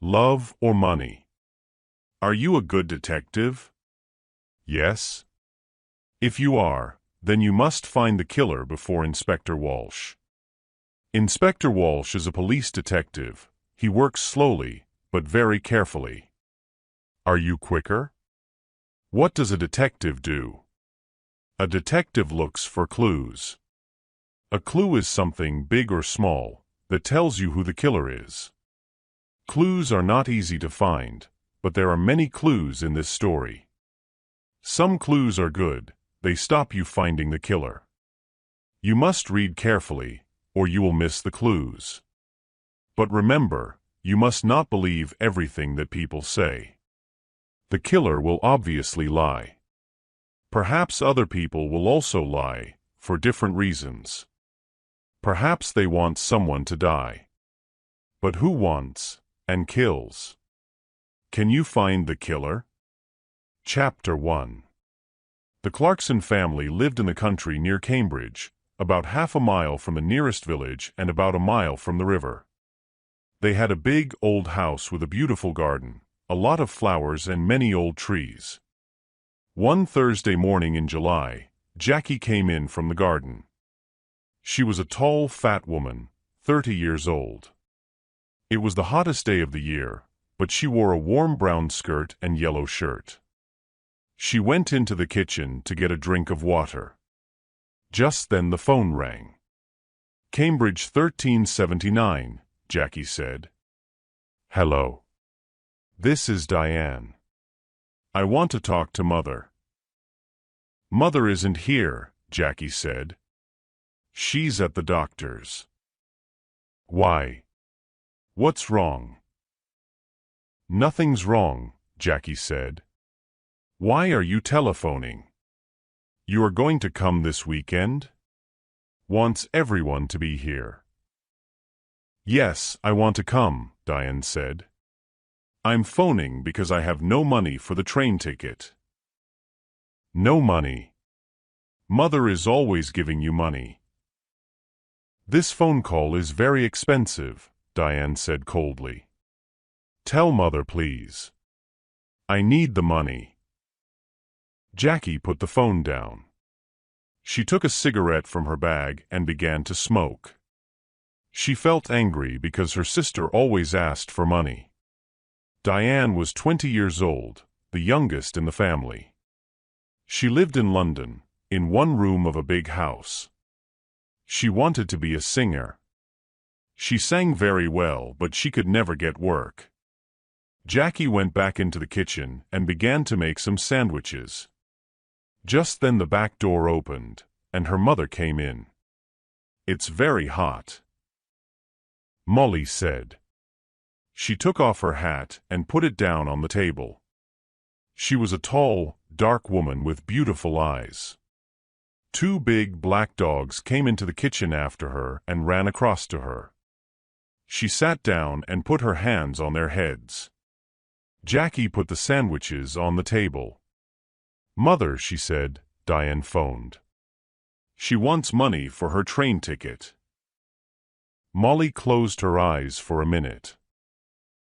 Love or money? Are you a good detective? Yes? If you are, then you must find the killer before Inspector Walsh. Inspector Walsh is a police detective. He works slowly, but very carefully. Are you quicker? What does a detective do? A detective looks for clues. A clue is something big or small that tells you who the killer is. Clues are not easy to find, but there are many clues in this story. Some clues are good. They stop you finding the killer. You must read carefully, or you will miss the clues. But remember, you must not believe everything that people say. The killer will obviously lie. Perhaps other people will also lie, for different reasons. Perhaps they want someone to die. But who wants and kills? Can you find the killer? Chapter 1. The Clarkson family lived in the country near Cambridge, about half a mile from the nearest village and about a mile from the river. They had a big, old house with a beautiful garden, a lot of flowers and many old trees. One Thursday morning in July, Jackie came in from the garden. She was a tall, fat woman, 30 years old. It was the hottest day of the year, but she wore a warm brown skirt and yellow shirt. She went into the kitchen to get a drink of water. Just then the phone rang. "Cambridge 1379, Jackie said. "Hello. This is Diane. I want to talk to Mother." "Mother isn't here," Jackie said. "She's at the doctor's." "Why? What's wrong?" "Nothing's wrong," Jackie said. "Why are you telephoning? You are going to come this weekend? Wants everyone to be here." "Yes, I want to come," Diane said. "I'm phoning because I have no money for the train ticket." "No money? Mother is always giving you money." "This phone call is very expensive," Diane said coldly. "Tell Mother, please. I need the money." Jackie put the phone down. She took a cigarette from her bag and began to smoke. She felt angry because her sister always asked for money. Diane was 20 years old, the youngest in the family. She lived in London, in one room of a big house. She wanted to be a singer. She sang very well, but she could never get work. Jackie went back into the kitchen and began to make some sandwiches. Just then the back door opened, and her mother came in. "It's very hot," Molly said. She took off her hat and put it down on the table. She was a tall, dark woman with beautiful eyes. Two big black dogs came into the kitchen after her and ran across to her. She sat down and put her hands on their heads. Jackie put the sandwiches on the table. "Mother," she said, Diane phoned. "She wants money for her train ticket." Molly closed her eyes for a minute.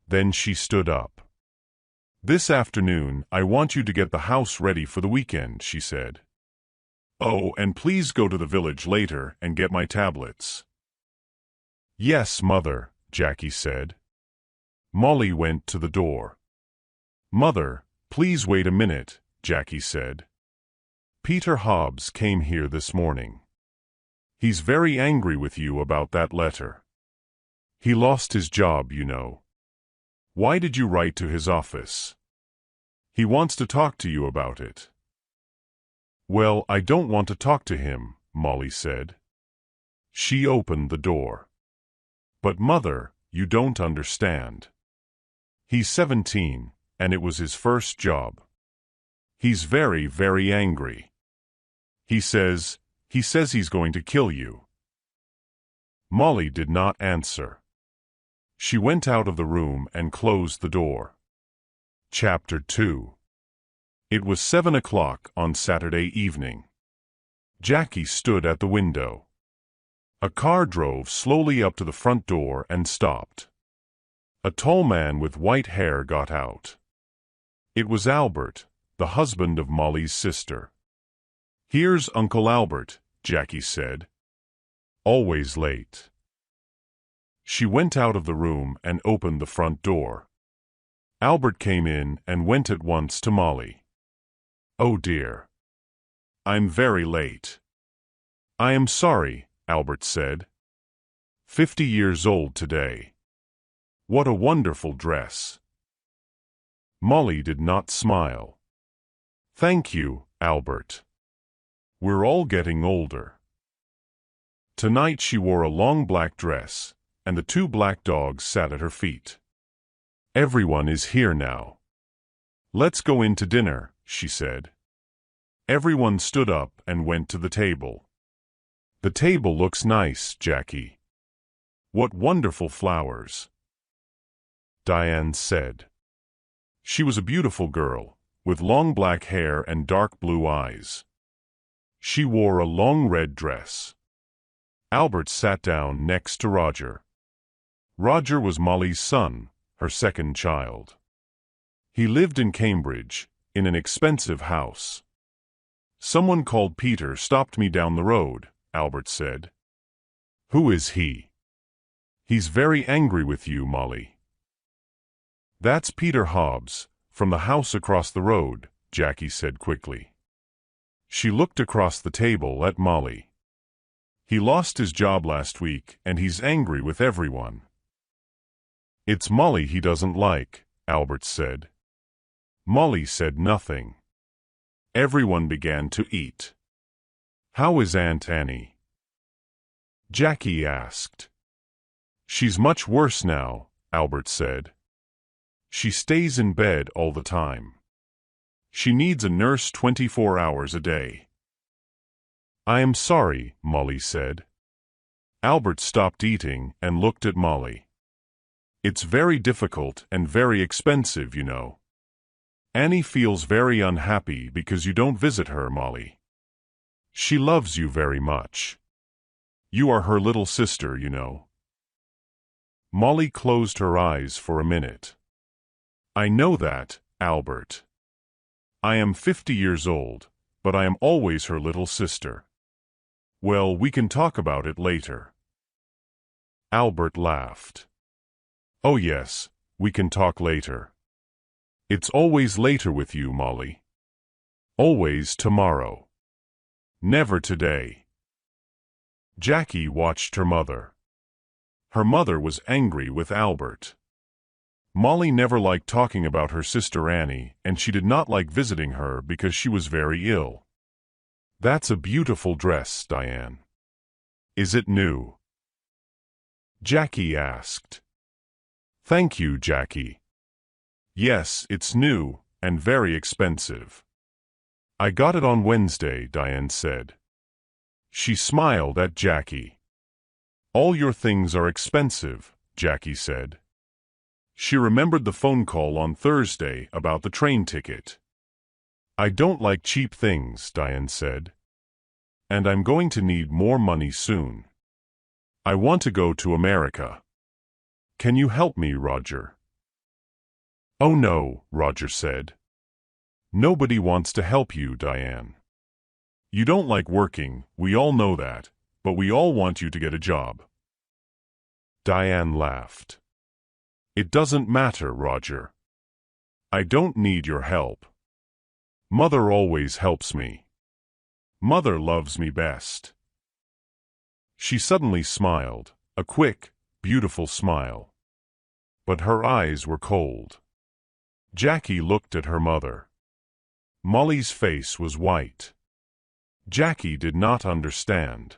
Then she stood up. "This afternoon, I want you to get the house ready for the weekend," she said. "Oh, and please go to the village later and get my tablets." "Yes, Mother," Jackie said. Molly went to the door. "Mother, please wait a minute," Jackie said. "Peter Hobbs came here this morning. He's very angry with you about that letter. He lost his job, you know. Why did you write to his office? He wants to talk to you about it." "Well, I don't want to talk to him," Molly said. She opened the door. "But Mother, you don't understand. He's 17, and it was his first job. He's very, very angry. He says he's going to kill you." Molly did not answer. She went out of the room and closed the door. Chapter 2. It was 7 o'clock on Saturday evening. Jackie stood at the window. A car drove slowly up to the front door and stopped. A tall man with white hair got out. It was Albert, the husband of Molly's sister. "Here's Uncle Albert," Jackie said. "Always late." She went out of the room and opened the front door. Albert came in and went at once to Molly. "Oh dear. I'm very late." "I am sorry," Albert said. 50 years old today. What a wonderful dress." Molly did not smile. "Thank you, Albert. We're all getting older." Tonight she wore a long black dress, and the 2 black dogs sat at her feet. "Everyone is here now. Let's go in to dinner," she said. Everyone stood up and went to the table. "The table looks nice, Jackie. What wonderful flowers," Diane said. She was a beautiful girl, with long black hair and dark blue eyes. She wore a long red dress. Albert sat down next to Roger. Roger was Molly's son, her second child. He lived in Cambridge, in an expensive house. "Someone called Peter stopped me down the road," Albert said. "Who is he?" "He's very angry with you, Molly." "That's Peter Hobbs, from the house across the road," Jackie said quickly. She looked across the table at Molly. "He lost his job last week, and he's angry with everyone." "It's Molly he doesn't like," Albert said. Molly said nothing. Everyone began to eat. "How is Aunt Annie?" Jackie asked. "She's much worse now," Albert said. "She stays in bed all the time. She needs a nurse 24 hours a day." "I am sorry," Molly said. Albert stopped eating and looked at Molly. "It's very difficult and very expensive, you know. Annie feels very unhappy because you don't visit her, Molly. She loves you very much. You are her little sister, you know." Molly closed her eyes for a minute. "I know that, Albert. I am 50 years old, but I am always her little sister. Well, we can talk about it later." Albert laughed. "Oh yes, we can talk later. It's always later with you, Molly. Always tomorrow. Never today." Jackie watched her mother. Her mother was angry with Albert. Molly never liked talking about her sister Annie, and she did not like visiting her because she was very ill. "That's a beautiful dress, Diane. Is it new?" Jackie asked. "Thank you, Jackie. Yes, it's new, and very expensive." "I got it on Wednesday," Diane said. She smiled at Jackie. "All your things are expensive," Jackie said. She remembered the phone call on Thursday about the train ticket. "I don't like cheap things," Diane said. "And I'm going to need more money soon. I want to go to America. Can you help me, Roger?" "Oh no," Roger said. "Nobody wants to help you, Diane. You don't like working, we all know that, but we all want you to get a job." Diane laughed. "It doesn't matter, Roger. I don't need your help. Mother always helps me. Mother loves me best." She suddenly smiled, a quick, beautiful smile. But her eyes were cold. Jackie looked at her mother. Molly's face was white. Jackie did not understand.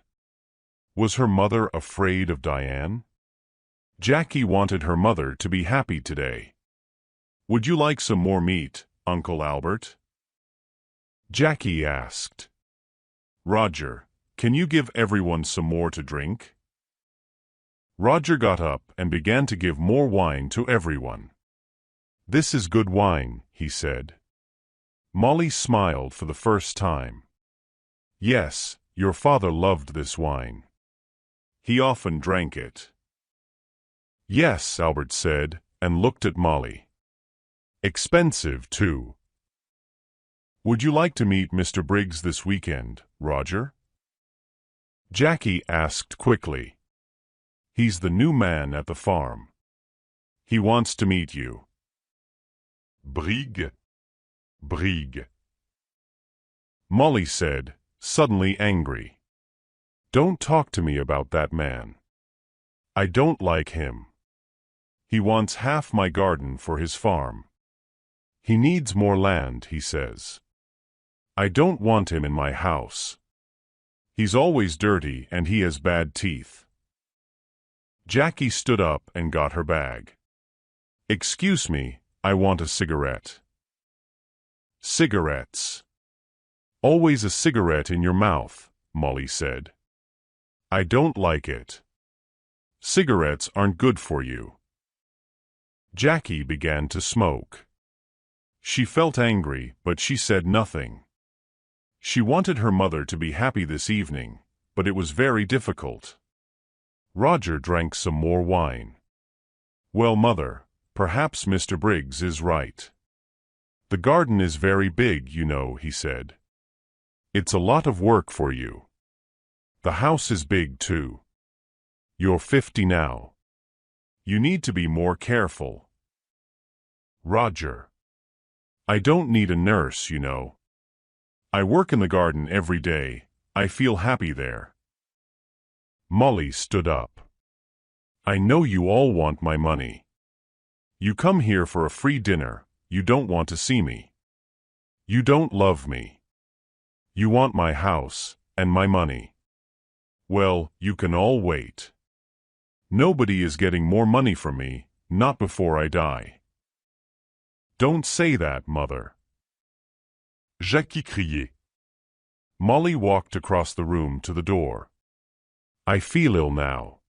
Was her mother afraid of Diane? Jackie wanted her mother to be happy today. "Would you like some more meat, Uncle Albert?" Jackie asked. "Roger, can you give everyone some more to drink?" Roger got up and began to give more wine to everyone. "This is good wine," he said. Molly smiled for the first time. "Yes, your father loved this wine. He often drank it." "Yes," Albert said, and looked at Molly. Expensive, too. Would you like to meet Mr. Briggs this weekend, Roger? Jackie asked quickly. He's the new man at the farm. He wants to meet you. Briggs? Briggs. Molly said, suddenly angry. Don't talk to me about that man. I don't like him. He wants half my garden for his farm. He needs more land, he says. I don't want him in my house. He's always dirty and he has bad teeth. Jackie stood up and got her bag. Excuse me, I want a cigarette. Cigarettes. Always a cigarette in your mouth, Molly said. I don't like it. Cigarettes aren't good for you. Jackie began to smoke. She felt angry, but she said nothing. She wanted her mother to be happy this evening, but it was very difficult. Roger drank some more wine. Well, Mother, perhaps Mr. Briggs is right. The garden is very big, you know, he said. It's a lot of work for you. The house is big, too. You're 50 now. You need to be more careful. Roger. I don't need a nurse, you know. I work in the garden every day. I feel happy there. Molly stood up. I know you all want my money. You come here for a free dinner. You don't want to see me. You don't love me. You want my house and my money. Well, you can all wait. Nobody is getting more money from me, not before I die. Don't say that, Mother. Jackie criait. Molly walked across the room to the door. I feel ill now.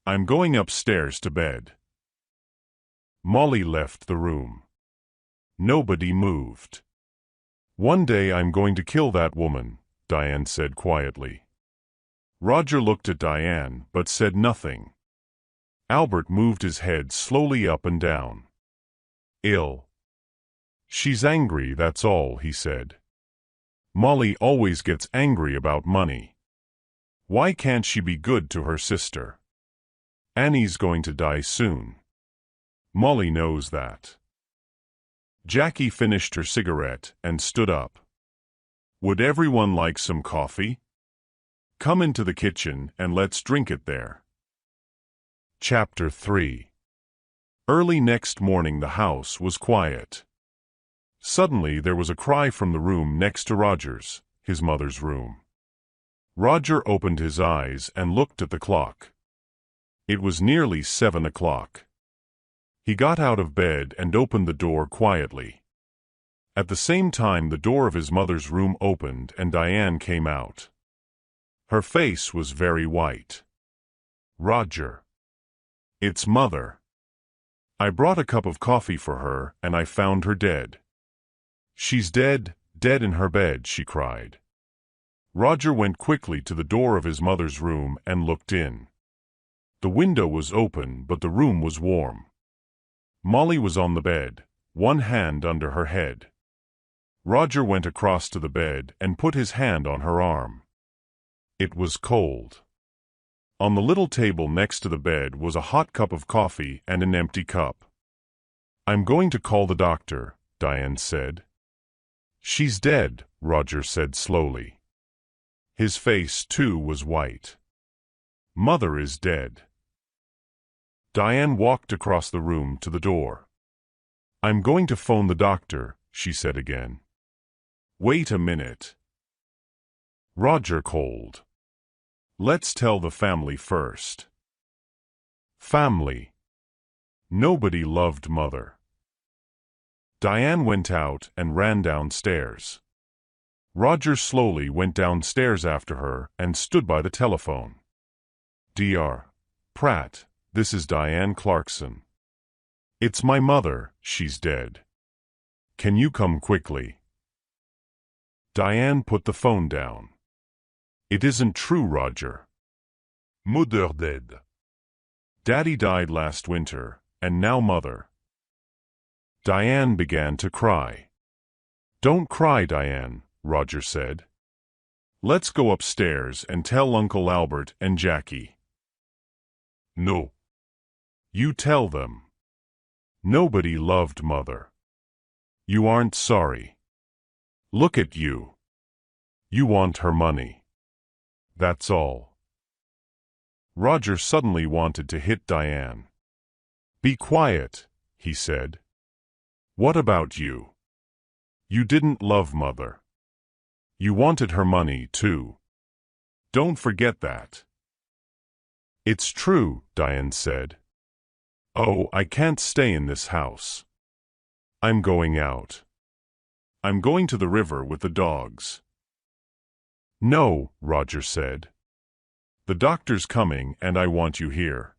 I'm going upstairs to bed. Molly left the room. Nobody moved. One day I'm going to kill that woman, Diane said quietly. Roger looked at Diane but said nothing. Albert moved his head slowly up and down. Ill. She's angry, that's all, he said. Molly always gets angry about money. Why can't she be good to her sister? Annie's going to die soon. Molly knows that. Jackie finished her cigarette and stood up. Would everyone like some coffee? Come into the kitchen and let's drink it there. Chapter 3. Early next morning the house was quiet. Suddenly there was a cry from the room next to Roger's, his mother's room. Roger opened his eyes and looked at the clock. It was nearly 7 o'clock. He got out of bed and opened the door quietly. At the same time the door of his mother's room opened and Diane came out. Her face was very white. Roger. It's Mother. I brought a cup of coffee for her and I found her dead. She's dead, dead in her bed, she cried. Roger went quickly to the door of his mother's room and looked in. The window was open, but the room was warm. Molly was on the bed, one hand under her head. Roger went across to the bed and put his hand on her arm. It was cold. On the little table next to the bed was a hot cup of coffee and an empty cup. I'm going to call the doctor, Diane said. She's dead, Roger said slowly. His face, too, was white. Mother is dead. Diane walked across the room to the door. I'm going to phone the doctor, she said again. Wait a minute. Roger called. Let's tell the family first. Family. Nobody loved Mother. Diane went out and ran downstairs. Roger slowly went downstairs after her and stood by the telephone. Dr. Pratt, this is Diane Clarkson. It's my mother, she's dead. Can you come quickly? Diane put the phone down. It isn't true, Roger. Mother dead. Daddy died last winter, and now Mother. Diane began to cry. "Don't cry, Diane," Roger said. "Let's go upstairs and tell Uncle Albert and Jackie." "No. You tell them. Nobody loved Mother. You aren't sorry. Look at you. You want her money. That's all." Roger suddenly wanted to hit Diane. "Be quiet," he said. "What about you? You didn't love Mother. You wanted her money, too. Don't forget that." "It's true," Diane said. "Oh, I can't stay in this house. I'm going out. I'm going to the river with the dogs." "No," Roger said. "The doctor's coming and I want you here."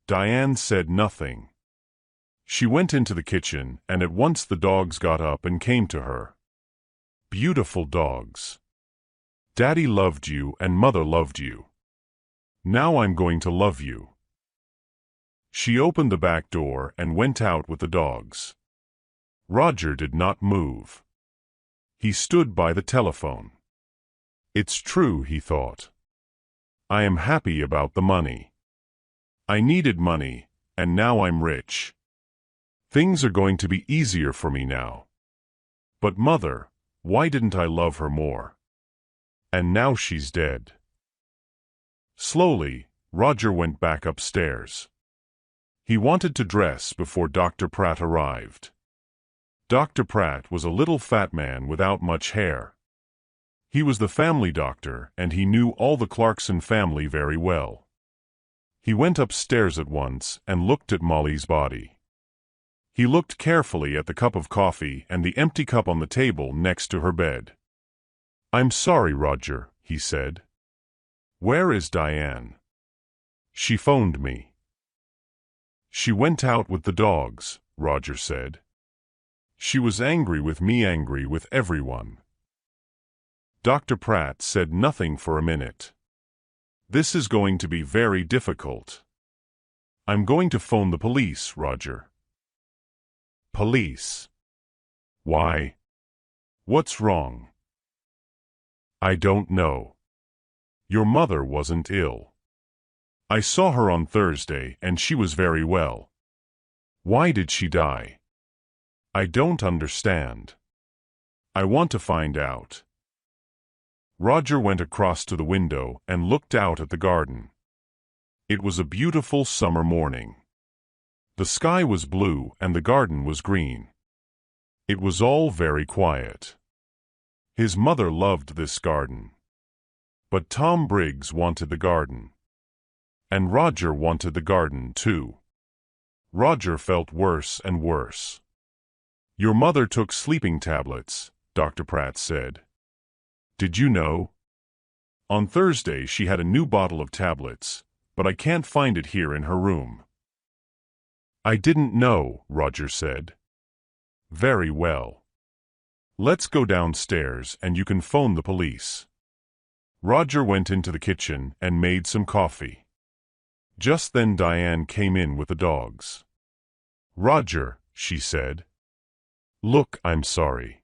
Diane said nothing. She went into the kitchen, and at once the dogs got up and came to her. Beautiful dogs. "Daddy loved you and Mother loved you. Now I'm going to love you." She opened the back door and went out with the dogs. Roger did not move. He stood by the telephone. "It's true," he thought. "I am happy about the money. I needed money, and now I'm rich. Things are going to be easier for me now. But Mother, why didn't I love her more? And now she's dead." Slowly, Roger went back upstairs. He wanted to dress before Dr. Pratt arrived. Dr. Pratt was a little fat man without much hair. He was the family doctor, and he knew all the Clarkson family very well. He went upstairs at once and looked at Molly's body. He looked carefully at the cup of coffee and the empty cup on the table next to her bed. "I'm sorry, Roger," he said. "Where is Diane?" "She phoned me." "She went out with the dogs," Roger said. "She was angry with me, angry with everyone." Dr. Pratt said nothing for a minute. "This is going to be very difficult. I'm going to phone the police, Roger." "Police? Why? What's wrong?" "I don't know. Your mother wasn't ill. I saw her on Thursday and she was very well. Why did she die? I don't understand. I want to find out." Roger went across to the window and looked out at the garden. It was a beautiful summer morning. The sky was blue and the garden was green. It was all very quiet. His mother loved this garden. But Tom Briggs wanted the garden. And Roger wanted the garden too. Roger felt worse and worse. "Your mother took sleeping tablets," Dr. Pratt said. "Did you know? On Thursday she had a new bottle of tablets, but I can't find it here in her room." "I didn't know," Roger said. "Very well. Let's go downstairs and you can phone the police." Roger went into the kitchen and made some coffee. Just then Diane came in with the dogs. "Roger," she said. "Look, I'm sorry.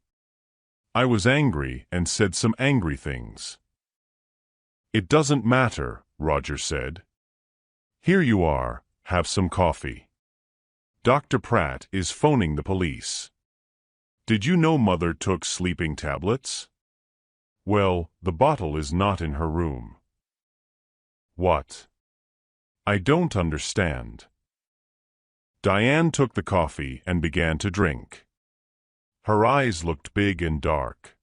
I was angry and said some angry things." "It doesn't matter," Roger said. "Here you are, have some coffee. Dr. Pratt is phoning the police. Did you know Mother took sleeping tablets? Well, the bottle is not in her room." "What? I don't understand." Diane took the coffee and began to drink. Her eyes looked big and dark.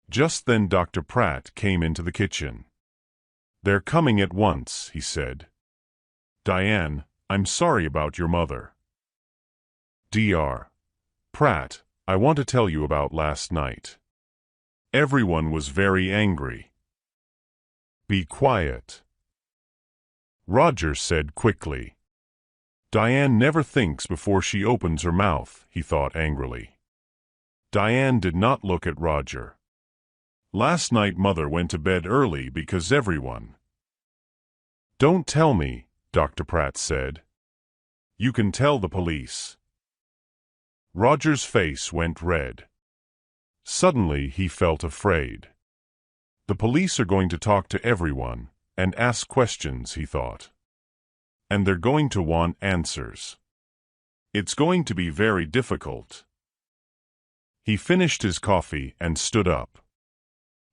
Just then Dr. Pratt came into the kitchen. "They're coming at once," he said. "Diane, I'm sorry about your mother." "Dr. Pratt, I want to tell you about last night. Everyone was very angry." "Be quiet," Roger said quickly. "Diane never thinks before she opens her mouth," he thought angrily. Diane did not look at Roger. "Last night Mother went to bed early because everyone—" "Don't tell me," Dr. Pratt said. You can tell the police." Roger's face went red. Suddenly he felt afraid. The police are going to talk to everyone and ask questions, he thought. And they're going to want answers. It's going to be very difficult. He finished his coffee and stood up.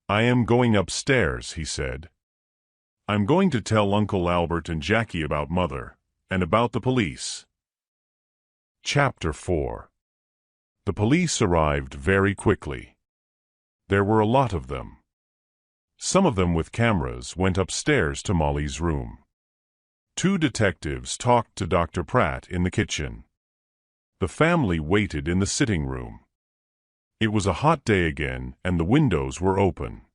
"I am going upstairs," he said. "I'm going to tell Uncle Albert and Jackie about Mother, and about the police." Chapter 4. The police arrived very quickly. There were a lot of them. Some of them with cameras went upstairs to Molly's room. 2 detectives talked to Dr. Pratt in the kitchen. The family waited in the sitting room. It was a hot day again, and the windows were open.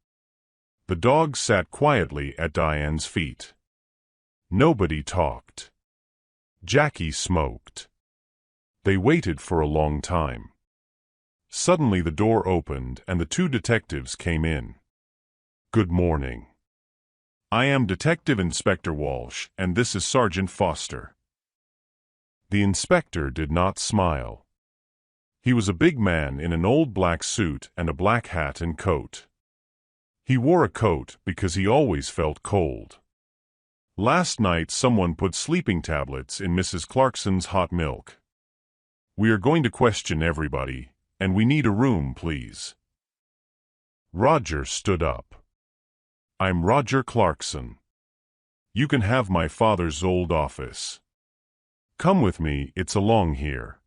The dog sat quietly at Diane's feet. Nobody talked. Jackie smoked. They waited for a long time. Suddenly the door opened and the 2 detectives came in. "Good morning. I am Detective Inspector Walsh, and this is Sergeant Foster." The inspector did not smile. He was a big man in an old black suit and a black hat and coat. He wore a coat because he always felt cold. "Last night someone put sleeping tablets in Mrs. Clarkson's hot milk. We are going to question everybody, and we need a room, please." Roger stood up. "I'm Roger Clarkson. You can have my father's old office. Come with me, it's along here."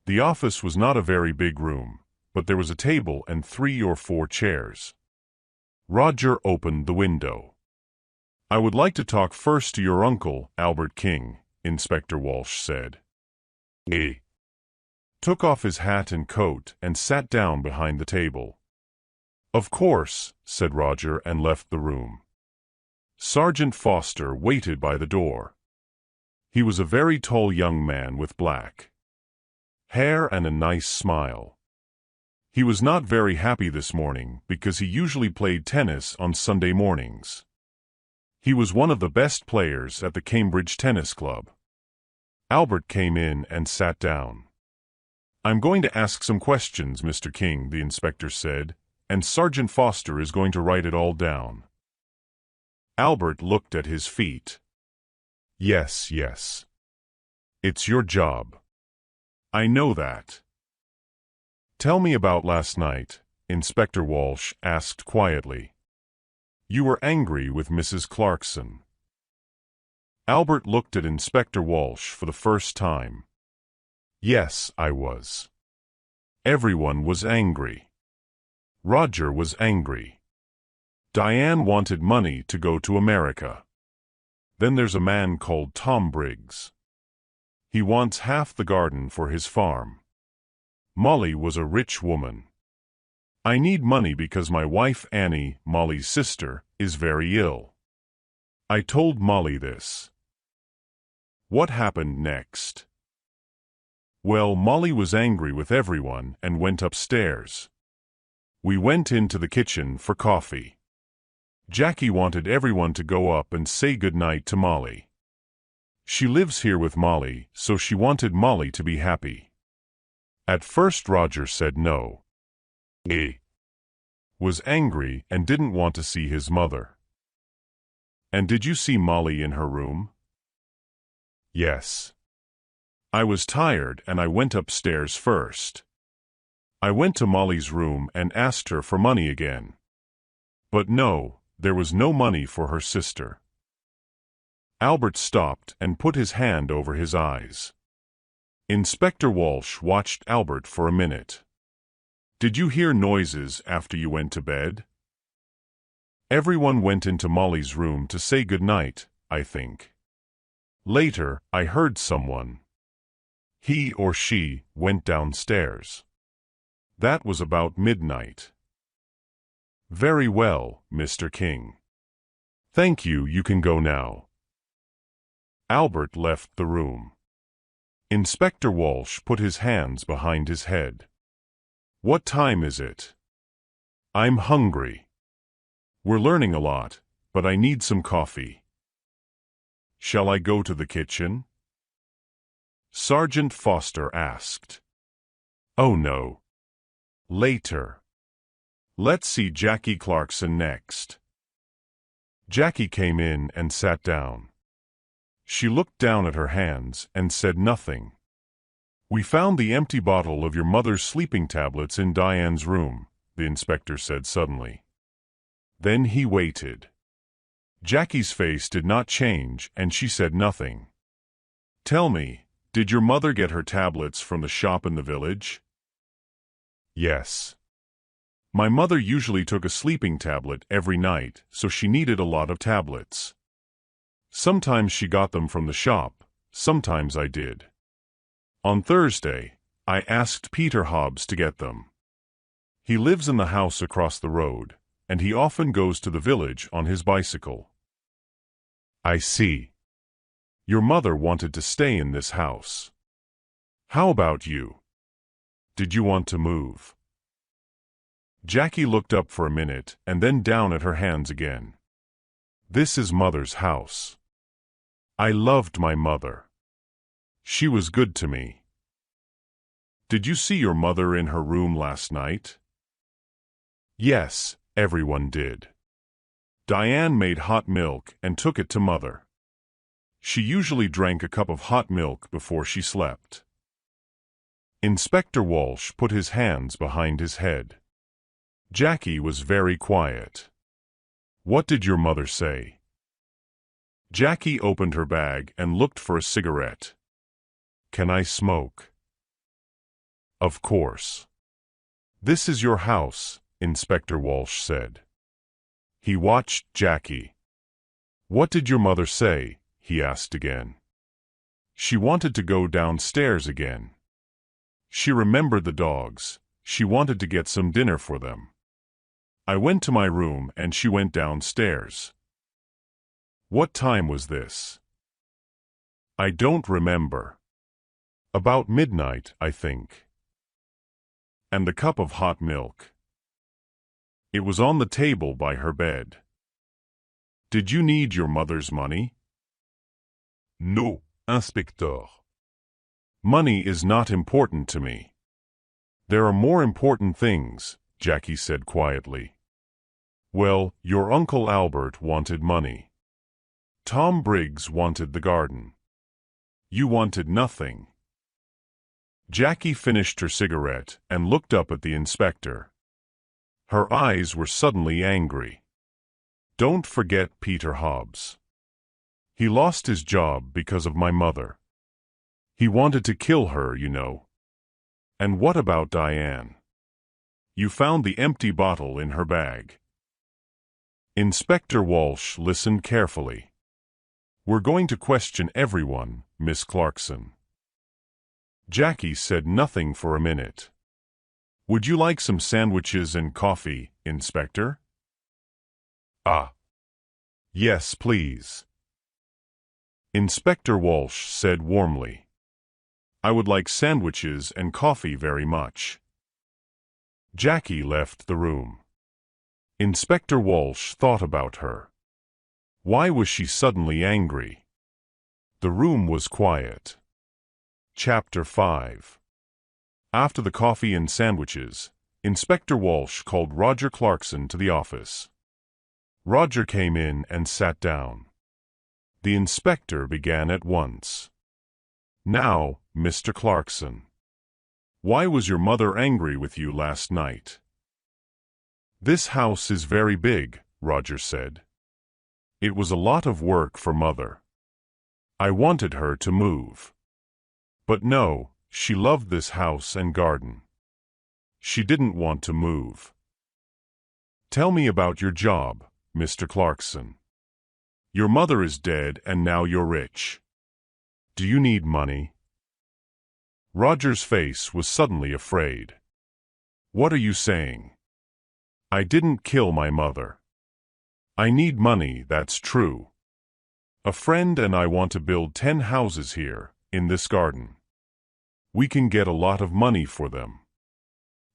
The office was not a very big room, but there was a table and 3 or 4 chairs. Roger opened the window. "I would like to talk first to your uncle, Albert King," Inspector Walsh said. He took off his hat and coat and sat down behind the table. "Of course," said Roger and left the room. Sergeant Foster waited by the door. He was a very tall young man with black hair and a nice smile. He was not very happy this morning because he usually played tennis on Sunday mornings. He was one of the best players at the Cambridge Tennis Club. Albert came in and sat down. "I'm going to ask some questions, Mr. King," the inspector said, "and Sergeant Foster is going to write it all down." Albert looked at his feet. Yes. It's your job. I know that." "Tell me about last night," Inspector Walsh asked quietly. "You were angry with Mrs. Clarkson." Albert looked at Inspector Walsh for the first time. "Yes, I was. Everyone was angry. Roger was angry. Diane wanted money to go to America. Then there's a man called Tom Briggs. He wants half the garden for his farm. Molly was a rich woman. I need money because my wife Annie, Molly's sister, is very ill. I told Molly this." "What happened next?" "Well, Molly was angry with everyone and went upstairs. We went into the kitchen for coffee. Jackie wanted everyone to go up and say goodnight to Molly. She lives here with Molly, so she wanted Molly to be happy. At first Roger said no. He was angry and didn't want to see his mother." "And did you see Molly in her room?" "Yes. I was tired and I went upstairs first. I went to Molly's room and asked her for money again. But no, there was no money for her sister." Albert stopped and put his hand over his eyes. Inspector Walsh watched Albert for a minute. "Did you hear noises after you went to bed?" "Everyone went into Molly's room to say goodnight, I think. Later, I heard someone. He or she went downstairs. That was about midnight." "Very well, Mr. King. Thank you, you can go now." Albert left the room. Inspector Walsh put his hands behind his head. "What time is it?" "I'm hungry. We're learning a lot, but I need some coffee." "Shall I go to the kitchen?" Sergeant Foster asked. Oh no. Later. Let's see Jackie Clarkson next. Jackie came in and sat down. She looked down at her hands and said nothing. We found the empty bottle of your mother's sleeping tablets in Diane's room, the inspector said suddenly. Then he waited. Jackie's face did not change and she said nothing. Tell me, did your mother get her tablets from the shop in the village? Yes. My mother usually took a sleeping tablet every night, so she needed a lot of tablets. Sometimes she got them from the shop, sometimes I did. On Thursday, I asked Peter Hobbs to get them. He lives in the house across the road, and he often goes to the village on his bicycle. I see. Your mother wanted to stay in this house. How about you? Did you want to move? Jackie looked up for a minute and then down at her hands again. This is Mother's house. I loved my mother. She was good to me. Did you see your mother in her room last night? Yes, everyone did. Diane made hot milk and took it to Mother. She usually drank a cup of hot milk before she slept. Inspector Walsh put his hands behind his head. Jackie was very quiet. What did your mother say? Jackie opened her bag and looked for a cigarette. Can I smoke? Of course. This is your house, Inspector Walsh said. He watched Jackie. What did your mother say? He asked again. She wanted to go downstairs again. She remembered the dogs. She wanted to get some dinner for them. I went to my room and she went downstairs. What time was this? I don't remember. About midnight, I think. And the cup of hot milk? It was on the table by her bed. Did you need your mother's money? No, Inspector. Money is not important to me. There are more important things, Jackie said quietly. Well, your Uncle Albert wanted money. Tom Briggs wanted the garden. You wanted nothing. Jackie finished her cigarette and looked up at the inspector. Her eyes were suddenly angry. Don't forget Peter Hobbs. He lost his job because of my mother. He wanted to kill her, you know. And what about Diane? You found the empty bottle in her bag. Inspector Walsh listened carefully. We're going to question everyone, Miss Clarkson. Jackie said nothing for a minute. Would you like some sandwiches and coffee, Inspector? Ah. Yes, please. Inspector Walsh said warmly. I would like sandwiches and coffee very much. Jackie left the room. Inspector Walsh thought about her. Why was she suddenly angry? The room was quiet. Chapter 5. After the coffee and sandwiches, Inspector Walsh called Roger Clarkson to the office. Roger came in and sat down. The inspector began at once. Now, Mr. Clarkson. Why was your mother angry with you last night? This house is very big, Roger said. It was a lot of work for Mother. I wanted her to move. But no, she loved this house and garden. She didn't want to move. Tell me about your job, Mr. Clarkson. Your mother is dead and now you're rich. Do you need money? Roger's face was suddenly afraid. What are you saying? I didn't kill my mother. I need money, that's true. A friend and I want to build 10 houses here, in this garden. We can get a lot of money for them.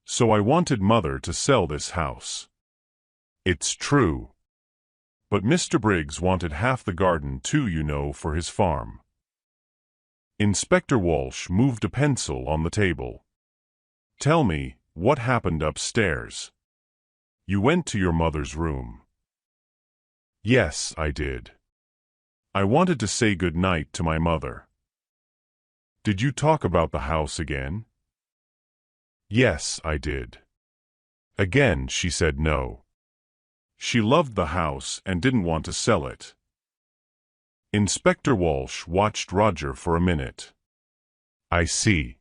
So I wanted Mother to sell this house. It's true. But Mr. Briggs wanted half the garden too, you know, for his farm. Inspector Walsh moved a pencil on the table. Tell me, what happened upstairs? You went to your mother's room. Yes, I did. I wanted to say good night to my mother. Did you talk about the house again? Yes, I did. Again, she said no. She loved the house and didn't want to sell it. Inspector Walsh watched Roger for a minute. I see.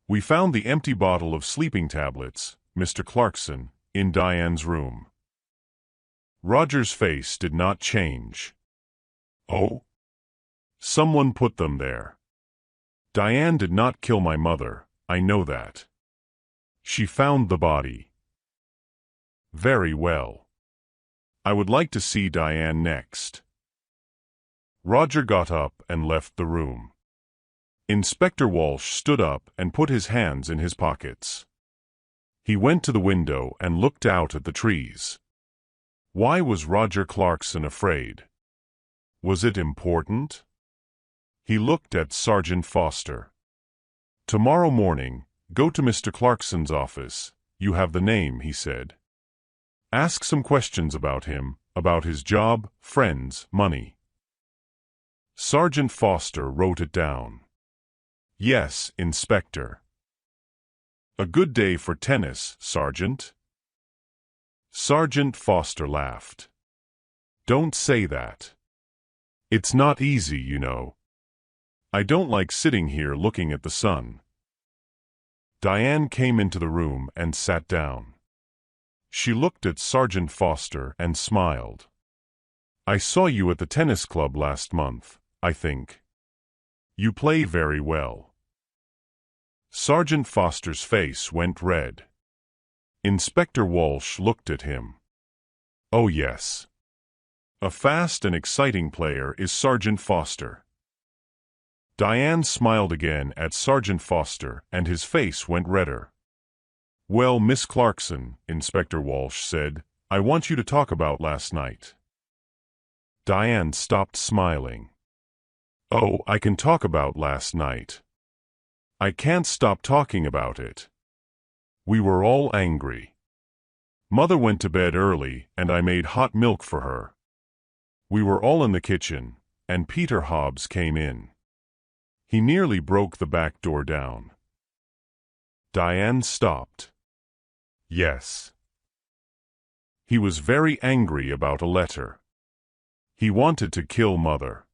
We found the empty bottle of sleeping tablets, Mr. Clarkson, in Diane's room. Roger's face did not change. Oh? Someone put them there. Diane did not kill my mother, I know that. She found the body. Very well. I would like to see Diane next. Roger got up and left the room. Inspector Walsh stood up and put his hands in his pockets. He went to the window and looked out at the trees. Why was Roger Clarkson afraid? Was it important? He looked at Sergeant Foster. Tomorrow morning, go to Mr. Clarkson's office. You have the name, he said. Ask some questions about him, about his job, friends, money. Sergeant Foster wrote it down. Yes, Inspector. A good day for tennis, Sergeant. Sergeant Foster laughed. Don't say that. It's not easy, you know. I don't like sitting here looking at the sun. Diane came into the room and sat down. She looked at Sergeant Foster and smiled. I saw you at the tennis club last month, I think. You play very well. Sergeant Foster's face went red. Inspector Walsh looked at him. Oh yes. A fast and exciting player is Sergeant Foster. Diane smiled again at Sergeant Foster and his face went redder. Well, Miss Clarkson, Inspector Walsh said, I want you to talk about last night. Diane stopped smiling. Oh, I can talk about last night. I can't stop talking about it. We were all angry. Mother went to bed early and I made hot milk for her. We were all in the kitchen, and Peter Hobbs came in. He nearly broke the back door down. Diane stopped. Yes. He was very angry about a letter. He wanted to kill Mother.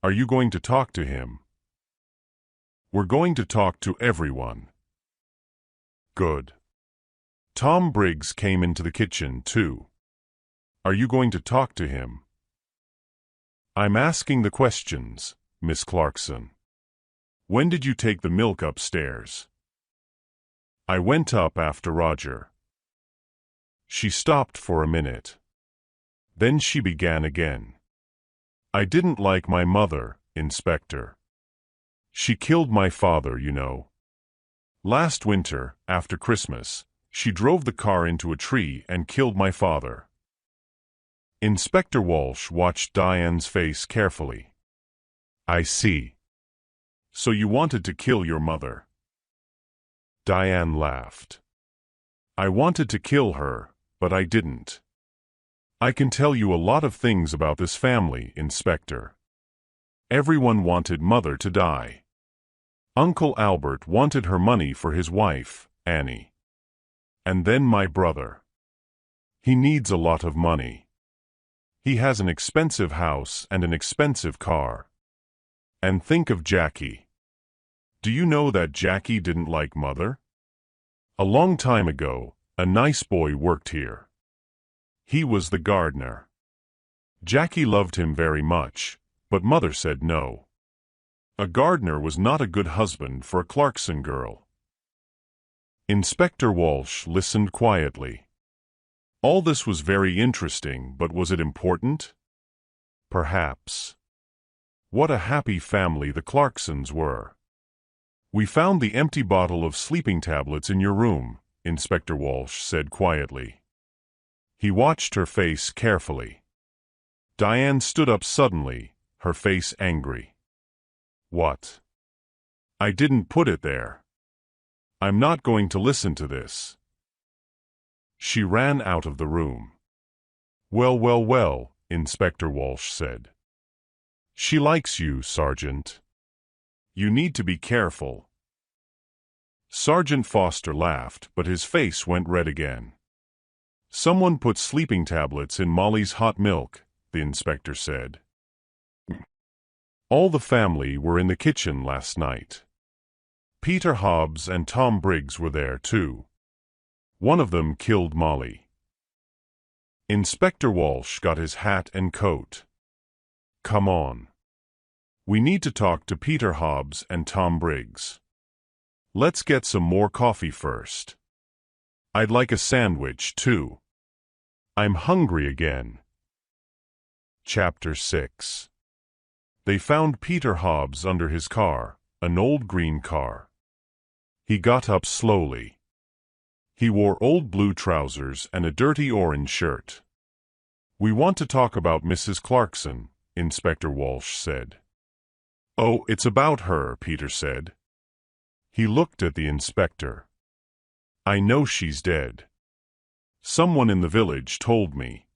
Are you going to talk to him? We're going to talk to everyone. Good. Tom Briggs came into the kitchen, too. Are you going to talk to him? I'm asking the questions, Miss Clarkson. When did you take the milk upstairs? I went up after Roger. She stopped for a minute. Then she began again. I didn't like my mother, Inspector. She killed my father, you know. Last winter, after Christmas, she drove the car into a tree and killed my father. Inspector Walsh watched Diane's face carefully. I see. So you wanted to kill your mother? Diane laughed. I wanted to kill her, but I didn't. I can tell you a lot of things about this family, Inspector. Everyone wanted Mother to die. Uncle Albert wanted her money for his wife, Annie. And then my brother. He needs a lot of money. He has an expensive house and an expensive car. And think of Jackie. Do you know that Jackie didn't like Mother? A long time ago, a nice boy worked here. He was the gardener. Jackie loved him very much, but Mother said no. A gardener was not a good husband for a Clarkson girl. Inspector Walsh listened quietly. All this was very interesting, but was it important? Perhaps. What a happy family the Clarksons were. We found the empty bottle of sleeping tablets in your room, Inspector Walsh said quietly. He watched her face carefully. Diane stood up suddenly, her face angry. What? I didn't put it there. I'm not going to listen to this. She ran out of the room. Well, well, well, Inspector Walsh said. She likes you, Sergeant. You need to be careful. Sergeant Foster laughed, but his face went red again. Someone put sleeping tablets in Molly's hot milk, the inspector said. All the family were in the kitchen last night. Peter Hobbs and Tom Briggs were there, too. One of them killed Molly. Inspector Walsh got his hat and coat. Come on. We need to talk to Peter Hobbs and Tom Briggs. Let's get some more coffee first. I'd like a sandwich, too. I'm hungry again. Chapter 6. They found Peter Hobbs under his car, an old green car. He got up slowly. He wore old blue trousers and a dirty orange shirt. We want to talk about Mrs. Clarkson, Inspector Walsh said. Oh, it's about her, Peter said. He looked at the inspector. I know she's dead. Someone in the village told me.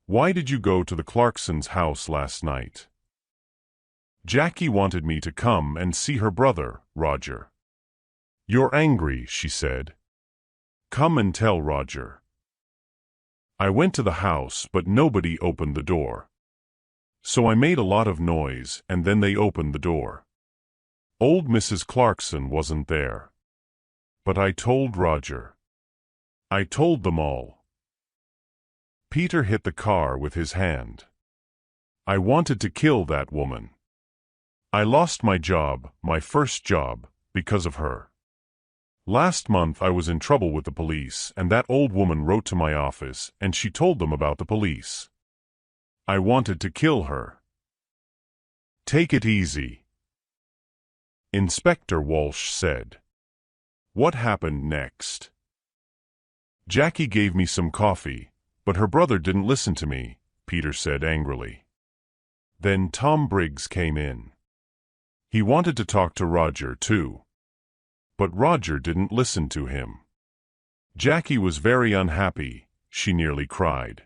Why did you go to the Clarksons' house last night? Jackie wanted me to come and see her brother, Roger. You're angry, she said. Come and tell Roger. I went to the house, but nobody opened the door. So I made a lot of noise, and then they opened the door. Old Mrs. Clarkson wasn't there. But I told Roger. I told them all. Peter hit the car with his hand. I wanted to kill that woman. I lost my job, my first job, because of her. Last month I was in trouble with the police, and that old woman wrote to my office, and she told them about the police. I wanted to kill her. Take it easy, Inspector Walsh said. What happened next? Jackie gave me some coffee, but her brother didn't listen to me, Peter said angrily. Then Tom Briggs came in. He wanted to talk to Roger, too. But Roger didn't listen to him. Jackie was very unhappy, she nearly cried.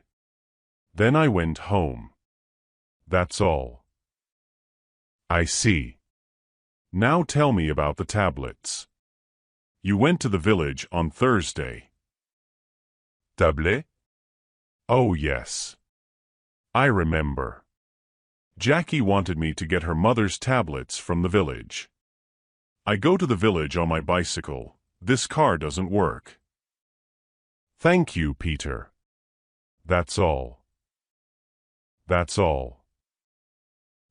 Then I went home. That's all. I see. Now tell me about the tablets. You went to the village on Thursday. Tablet? Oh, yes. I remember. Jackie wanted me to get her mother's tablets from the village. I go to the village on my bicycle. This car doesn't work. Thank you, Peter. That's all. That's all.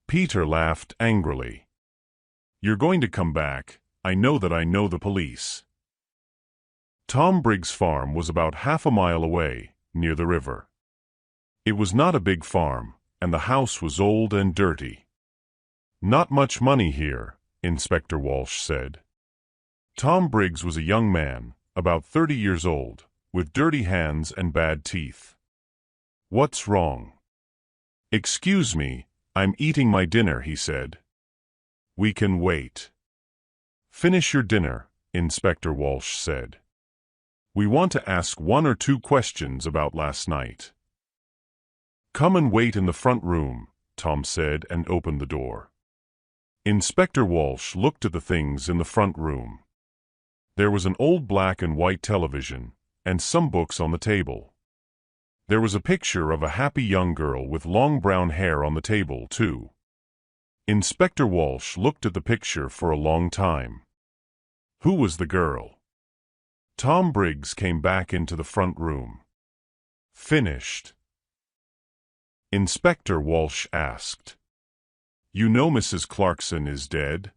Peter laughed angrily. You're going to come back. I know that I know the police. Tom Briggs' farm was about half a mile away, near the river. It was not a big farm, and the house was old and dirty. Not much money here, Inspector Walsh said. Tom Briggs was a young man, about 30 years old, with dirty hands and bad teeth. What's wrong? Excuse me, I'm eating my dinner, he said. We can wait. Finish your dinner, Inspector Walsh said. We want to ask 1 or 2 questions about last night. Come and wait in the front room, Tom said and opened the door. Inspector Walsh looked at the things in the front room. There was an old black and white television, and some books on the table. There was a picture of a happy young girl with long brown hair on the table, too. Inspector Walsh looked at the picture for a long time. Who was the girl? Tom Briggs came back into the front room. Finished? Inspector Walsh asked. You know Mrs. Clarkson is dead?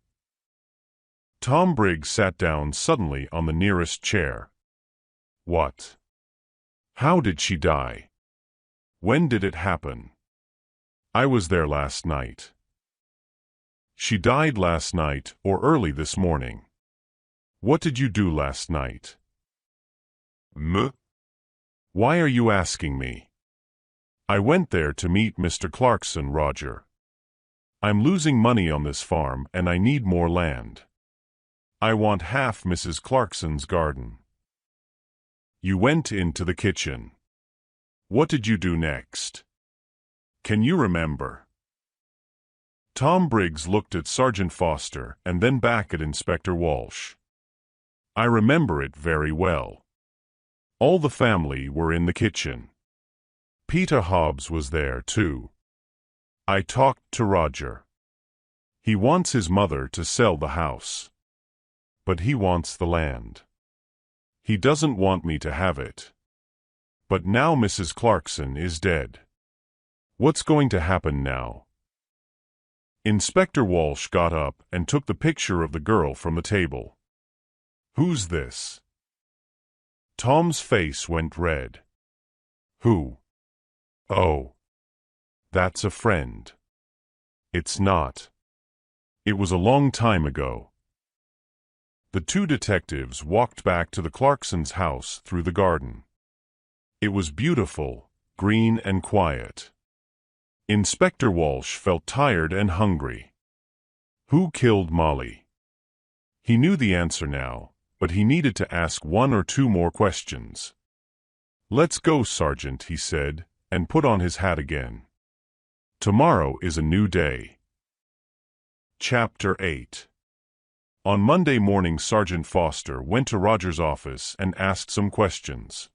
Tom Briggs sat down suddenly on the nearest chair. What? How did she die? When did it happen? I was there last night. She died last night or early this morning. What did you do last night? Why are you asking me? I went there to meet Mr. Clarkson, Roger. I'm losing money on this farm and I need more land. I want half Mrs. Clarkson's garden. You went into the kitchen. What did you do next? Can you remember? Tom Briggs looked at Sergeant Foster and then back at Inspector Walsh. I remember it very well. All the family were in the kitchen. Peter Hobbs was there too. I talked to Roger. He wants his mother to sell the house. But he wants the land. He doesn't want me to have it. But now Mrs. Clarkson is dead. What's going to happen now? Inspector Walsh got up and took the picture of the girl from the table. Who's this? Tom's face went red. Who? Oh. That's a friend. It's not. It was a long time ago. The two detectives walked back to the Clarksons' house through the garden. It was beautiful, green and quiet. Inspector Walsh felt tired and hungry. Who killed Molly? He knew the answer now, but he needed to ask one or two more questions. Let's go, Sergeant, he said, and put on his hat again. Tomorrow is a new day. Chapter 8. On Monday morning, Sergeant Foster went to Roger's office and asked some questions.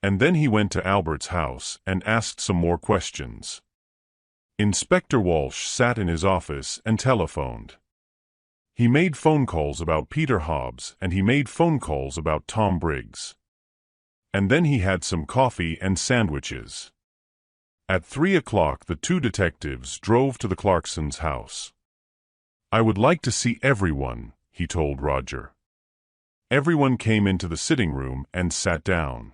And then he went to Albert's house and asked some more questions. Inspector Walsh sat in his office and telephoned. He made phone calls about Peter Hobbs and he made phone calls about Tom Briggs. And then he had some coffee and sandwiches. At 3 o'clock, the two detectives drove to the Clarksons' house. I would like to see everyone, he told Roger. Everyone came into the sitting room and sat down.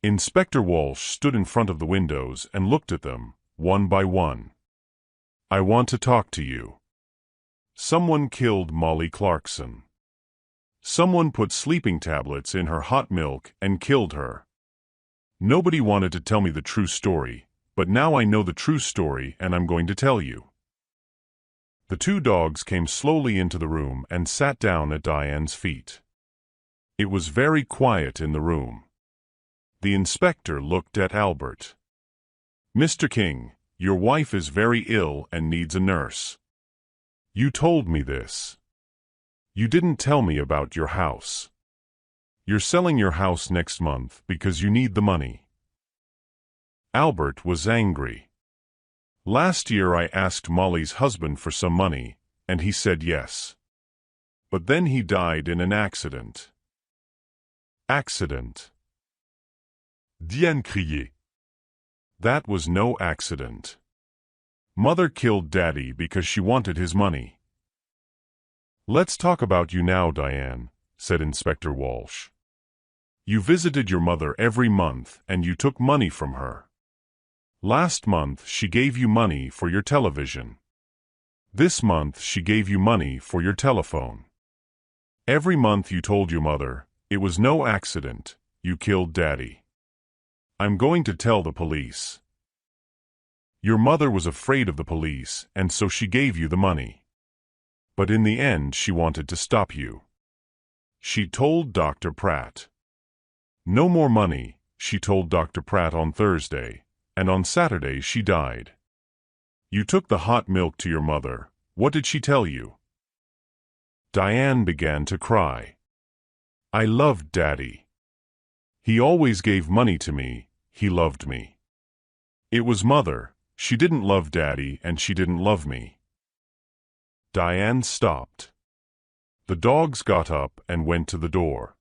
Inspector Walsh stood in front of the windows and looked at them, one by one. I want to talk to you. Someone killed Molly Clarkson. Someone put sleeping tablets in her hot milk and killed her. Nobody wanted to tell me the true story, but now I know the true story and I'm going to tell you. The two dogs came slowly into the room and sat down at Diane's feet. It was very quiet in the room. The inspector looked at Albert. Mr. King, your wife is very ill and needs a nurse. You told me this. You didn't tell me about your house. You're selling your house next month because you need the money. Albert was angry. Last year I asked Molly's husband for some money, and he said yes. But then he died in an accident. Accident. Diane criait. That was no accident. Mother killed Daddy because she wanted his money. Let's talk about you now, Diane, said Inspector Walsh. You visited your mother every month and you took money from her. Last month she gave you money for your television. This month she gave you money for your telephone. Every month you told your mother, it was no accident, you killed Daddy. I'm going to tell the police. Your mother was afraid of the police, and so she gave you the money. But in the end she wanted to stop you. She told Dr. Pratt. No more money, she told Dr. Pratt on Thursday, and on Saturday she died. You took the hot milk to your mother. What did she tell you? Diane began to cry. I loved Daddy. He always gave money to me, he loved me. It was Mother, she didn't love Daddy and she didn't love me. Diane stopped. The dogs got up and went to the door.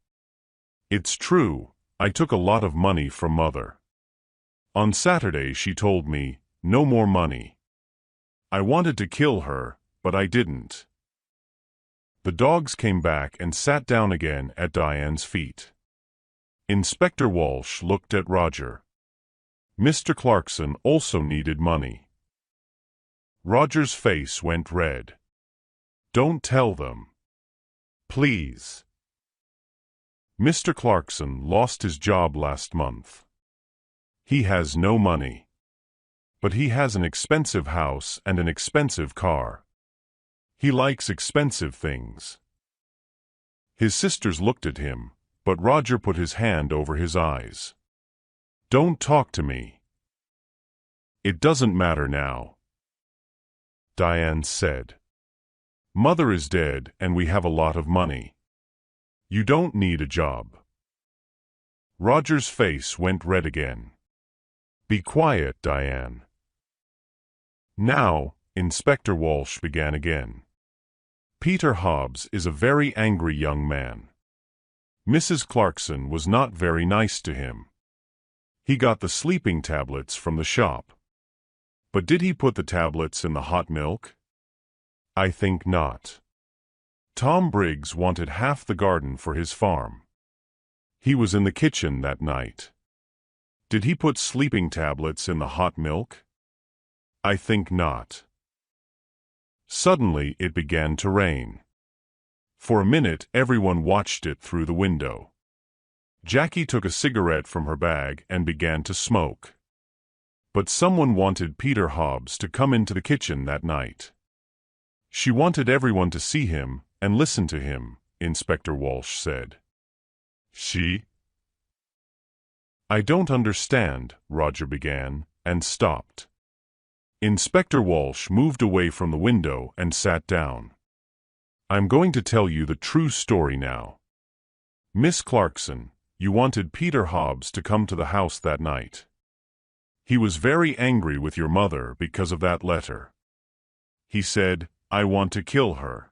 It's true, I took a lot of money from Mother. On Saturday she told me, no more money. I wanted to kill her, but I didn't. The dogs came back and sat down again at Diane's feet. Inspector Walsh looked at Roger. Mr. Clarkson also needed money. Roger's face went red. Don't tell them. Please. Mr. Clarkson lost his job last month. He has no money. but he has an expensive house and an expensive car. He likes expensive things. His sisters looked at him, but Roger put his hand over his eyes. Don't talk to me. It doesn't matter now, Diane said. Mother is dead and we have a lot of money. You don't need a job. Roger's face went red again. Be quiet, Diane. Now, Inspector Walsh began again. Peter Hobbs is a very angry young man. Mrs. Clarkson was not very nice to him. He got the sleeping tablets from the shop. But did he put the tablets in the hot milk? I think not. Tom Briggs wanted half the garden for his farm. He was in the kitchen that night. Did he put sleeping tablets in the hot milk? I think not. Suddenly it began to rain. For a minute everyone watched it through the window. Jackie took a cigarette from her bag and began to smoke. But someone wanted Peter Hobbs to come into the kitchen that night. She wanted everyone to see him and listen to him, Inspector Walsh said. She? I don't understand, Roger began, and stopped. Inspector Walsh moved away from the window and sat down. I'm going to tell you the true story now. Miss Clarkson, you wanted Peter Hobbs to come to the house that night. He was very angry with your mother because of that letter. He said, I want to kill her.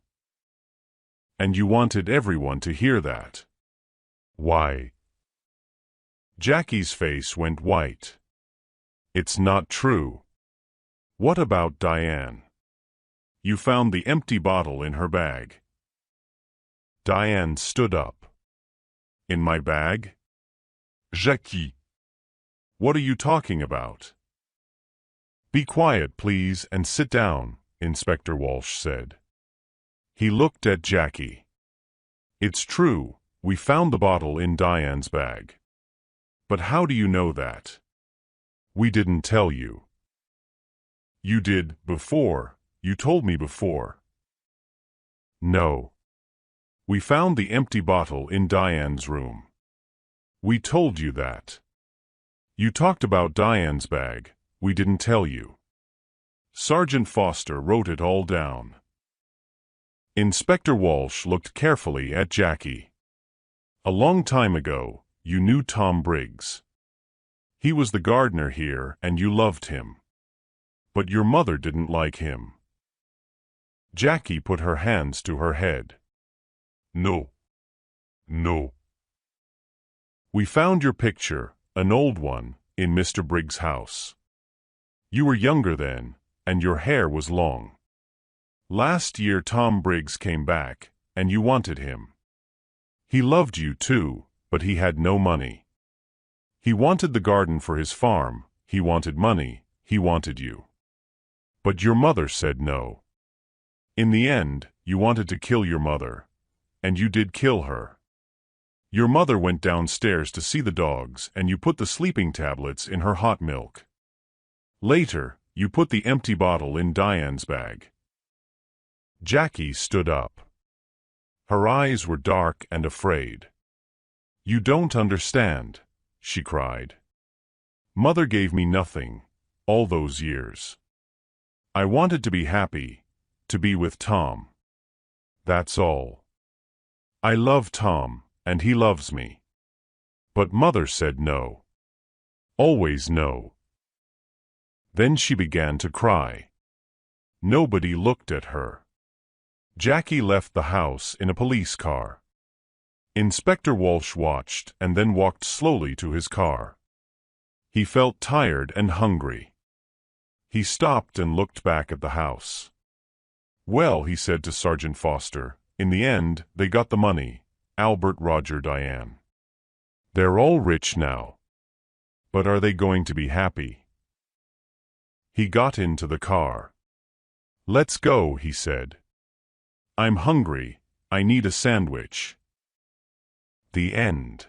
And you wanted everyone to hear that. Why? Jackie's face went white. It's not true. What about Diane? You found the empty bottle in her bag. Diane stood up. In my bag? Jackie. What are you talking about? Be quiet, please, and sit down, Inspector Walsh said. He looked at Jackie. It's true, we found the bottle in Diane's bag. But how do you know that? We didn't tell you. You did, before. You told me before. No. We found the empty bottle in Diane's room. We told you that. You talked about Diane's bag. We didn't tell you. Sergeant Foster wrote it all down. Inspector Walsh looked carefully at Jackie. A long time ago, you knew Tom Briggs. He was the gardener here and you loved him. But your mother didn't like him. Jackie put her hands to her head. No. No. We found your picture, an old one, in Mr. Briggs' house. You were younger then, and your hair was long. Last year Tom Briggs came back, and you wanted him. He loved you too, but he had no money. He wanted the garden for his farm, he wanted money, he wanted you. But your mother said no. In the end, you wanted to kill your mother. And you did kill her. Your mother went downstairs to see the dogs and you put the sleeping tablets in her hot milk. Later, you put the empty bottle in Diane's bag. Jackie stood up. Her eyes were dark and afraid. You don't understand, she cried. Mother gave me nothing, all those years. I wanted to be happy, to be with Tom. That's all. I love Tom, and he loves me. But Mother said no. Always no. Then she began to cry. Nobody looked at her. Jackie left the house in a police car. Inspector Walsh watched and then walked slowly to his car. He felt tired and hungry. He stopped and looked back at the house. Well, he said to Sergeant Foster, in the end, they got the money. Albert, Roger, Diane. They're all rich now. But are they going to be happy? He got into the car. Let's go, he said. I'm hungry. I need a sandwich. The end.